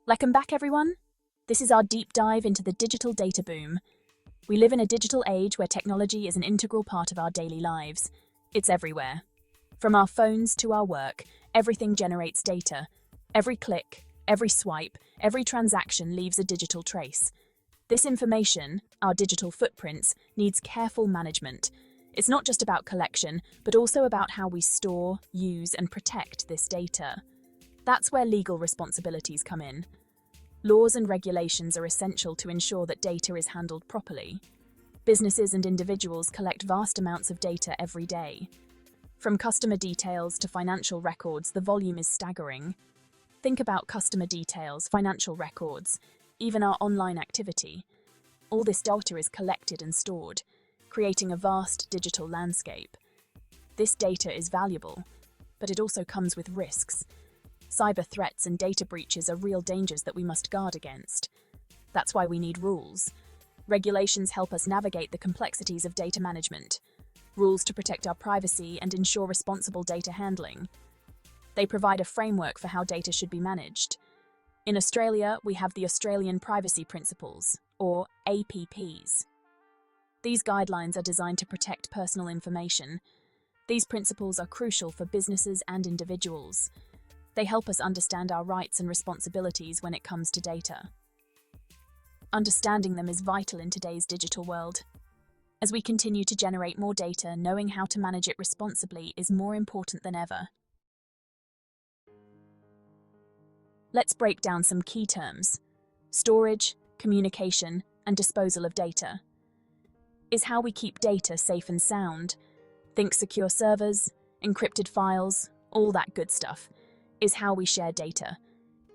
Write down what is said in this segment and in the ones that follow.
Welcome back, everyone. This is our deep dive into the digital data boom. We live in a digital age where technology is an integral part of our daily lives. It's everywhere. From our phones to our work, everything generates data. Every click, every swipe, every transaction leaves a digital trace. This information, our digital footprints, needs careful management. It's not just about collection, but also about how we store, use, and protect this data. That's where legal responsibilities come in. Laws and regulations are essential to ensure that data is handled properly. Businesses and individuals collect vast amounts of data every day. From customer details to financial records, the volume is staggering. Think about customer details, financial records, even our online activity. All this data is collected and stored, creating a vast digital landscape. This data is valuable, but it also comes with risks. Cyber threats and data breaches are real dangers that we must guard against. That's why we need rules. Regulations help us navigate the complexities of data management. Rules to protect our privacy and ensure responsible data handling. They provide a framework for how data should be managed. In Australia, we have the Australian Privacy Principles, or APPs. These guidelines are designed to protect personal information. These principles are crucial for businesses and individuals. They help us understand our rights and responsibilities when it comes to data. Understanding them is vital in today's digital world. As we continue to generate more data, knowing how to manage it responsibly is more important than ever. Let's break down some key terms. Storage, communication, and disposal of data. Is how we keep data safe and sound. Think secure servers, encrypted files, all that good stuff. Is how we share data.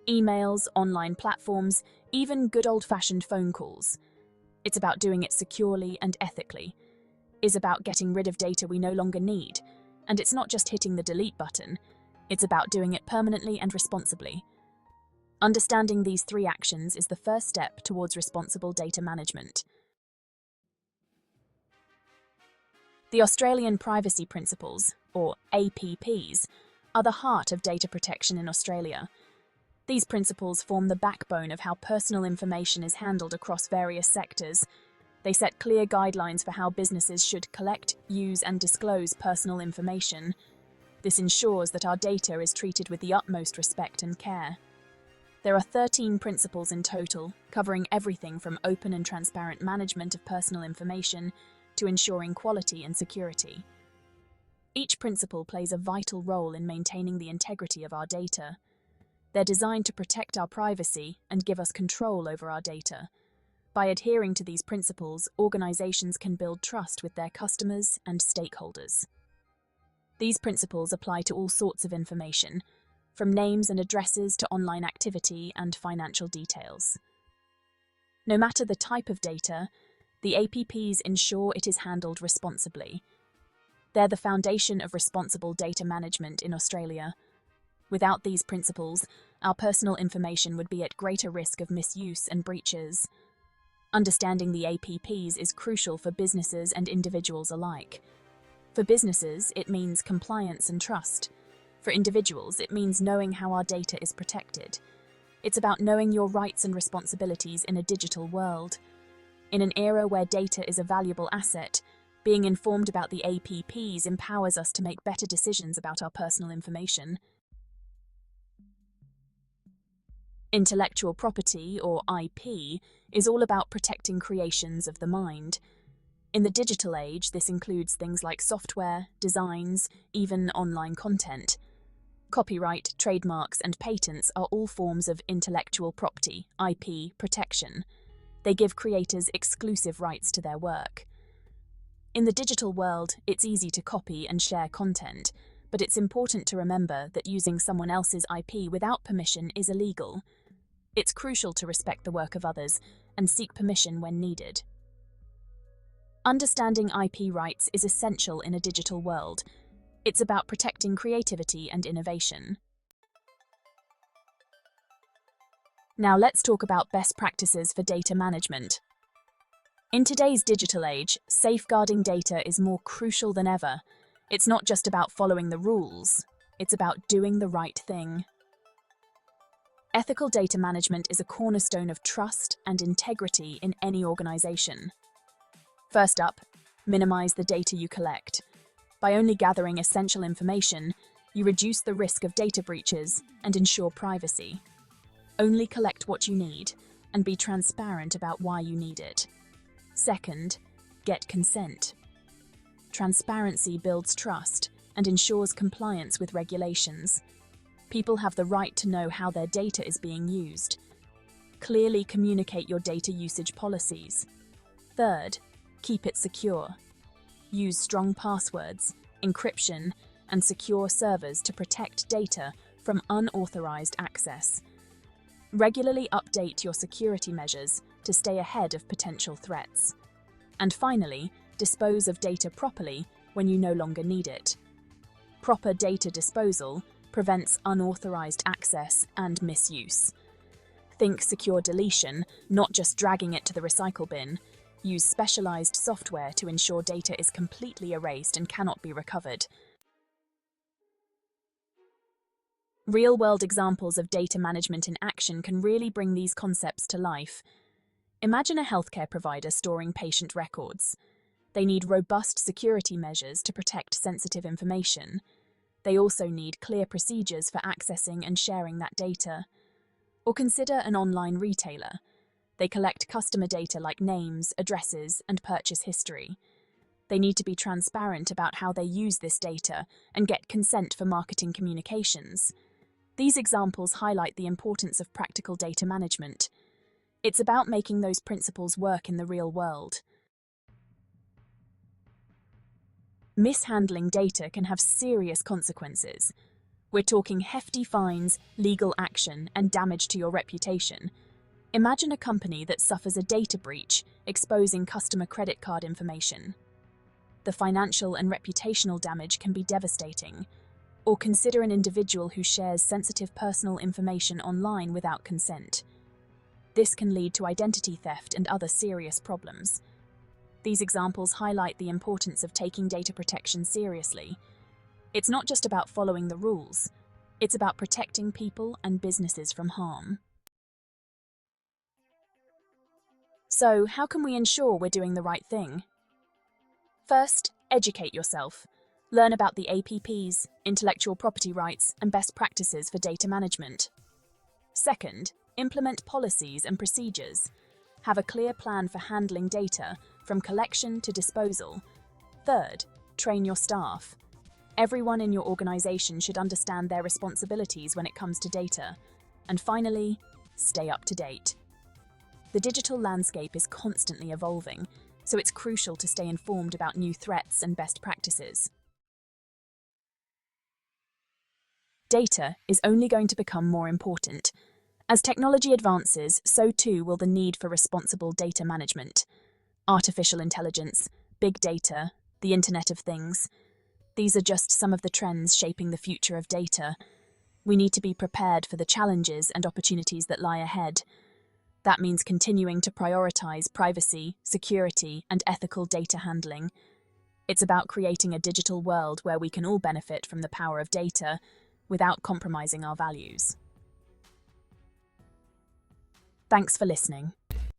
Emails, online platforms, even good old-fashioned phone calls. It's about doing it securely and ethically. Is about getting rid of data we no longer need. And it's not just hitting the delete button. It's about doing it permanently and responsibly. Understanding these three actions is the first step towards responsible data management. The Australian Privacy Principles, or APPs, are the heart of data protection in Australia. These principles form the backbone of how personal information is handled across various sectors. They set clear guidelines for how businesses should collect, use, and disclose personal information. This ensures that our data is treated with the utmost respect and care. There are 13 principles in total, covering everything from open and transparent management of personal information to ensuring quality and security. Each principle plays a vital role in maintaining the integrity of our data. They're designed to protect our privacy and give us control over our data. By adhering to these principles, organizations can build trust with their customers and stakeholders. These principles apply to all sorts of information, from names and addresses to online activity and financial details. No matter the type of data, the APPs ensure it is handled responsibly. They're the foundation of responsible data management in Australia. Without these principles, our personal information would be at greater risk of misuse and breaches. Understanding the APPs is crucial for businesses and individuals alike. For businesses, it means compliance and trust. For individuals, it means knowing how our data is protected. It's about knowing your rights and responsibilities in a digital world. In an era where data is a valuable asset, being informed about the APPs empowers us to make better decisions about our personal information. Intellectual property, or IP, is all about protecting creations of the mind. In the digital age, this includes things like software, designs, even online content. Copyright, trademarks, and patents are all forms of intellectual property, IP, protection. They give creators exclusive rights to their work. In the digital world, it's easy to copy and share content, but it's important to remember that using someone else's IP without permission is illegal. It's crucial to respect the work of others and seek permission when needed. Understanding IP rights is essential in a digital world. It's about protecting creativity and innovation. Now let's talk about best practices for data management. In today's digital age, safeguarding data is more crucial than ever. It's not just about following the rules, it's about doing the right thing. Ethical data management is a cornerstone of trust and integrity in any organization. First up, minimize the data you collect. By only gathering essential information, you reduce the risk of data breaches and ensure privacy. Only collect what you need and be transparent about why you need it. Second, get consent. Transparency builds trust and ensures compliance with regulations. People have the right to know how their data is being used. Clearly communicate your data usage policies. Third, keep it secure. Use strong passwords, encryption, and secure servers to protect data from unauthorized access. Regularly update your security measures to stay ahead of potential threats. And finally, dispose of data properly when you no longer need it. Proper data disposal prevents unauthorized access and misuse. Think secure deletion, not just dragging it to the recycle bin. Use specialized software to ensure data is completely erased and cannot be recovered. Real-world examples of data management in action can really bring these concepts to life. Imagine a healthcare provider storing patient records. They need robust security measures to protect sensitive information. They also need clear procedures for accessing and sharing that data. Or consider an online retailer. They collect customer data like names, addresses, and purchase history. They need to be transparent about how they use this data and get consent for marketing communications. These examples highlight the importance of practical data management. It's about making those principles work in the real world. Mishandling data can have serious consequences. We're talking hefty fines, legal action, and damage to your reputation. Imagine a company that suffers a data breach, exposing customer credit card information. The financial and reputational damage can be devastating. Or consider an individual who shares sensitive personal information online without consent. This can lead to identity theft and other serious problems. These examples highlight the importance of taking data protection seriously. It's not just about following the rules, it's about protecting people and businesses from harm. So, how can we ensure we're doing the right thing? First, educate yourself. Learn about the APPs, intellectual property rights, and best practices for data management. Second, implement policies and procedures. Have a clear plan for handling data, from collection to disposal. Third, train your staff. Everyone in your organization should understand their responsibilities when it comes to data. And finally, stay up to date. The digital landscape is constantly evolving, so it's crucial to stay informed about new threats and best practices. Data is only going to become more important. As technology advances, so too will the need for responsible data management. Artificial intelligence, big data, the Internet of Things. These are just some of the trends shaping the future of data. We need to be prepared for the challenges and opportunities that lie ahead. That means continuing to prioritize privacy, security, and ethical data handling. It's about creating a digital world where we can all benefit from the power of data without compromising our values. Thanks for listening.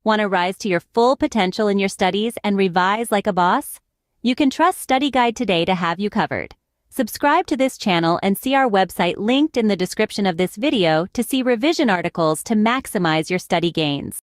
Want to rise to your full potential in your studies and revise like a boss? You can trust Study Guide today to have you covered. Subscribe to this channel and see our website linked in the description of this video to see revision articles to maximize your study gains.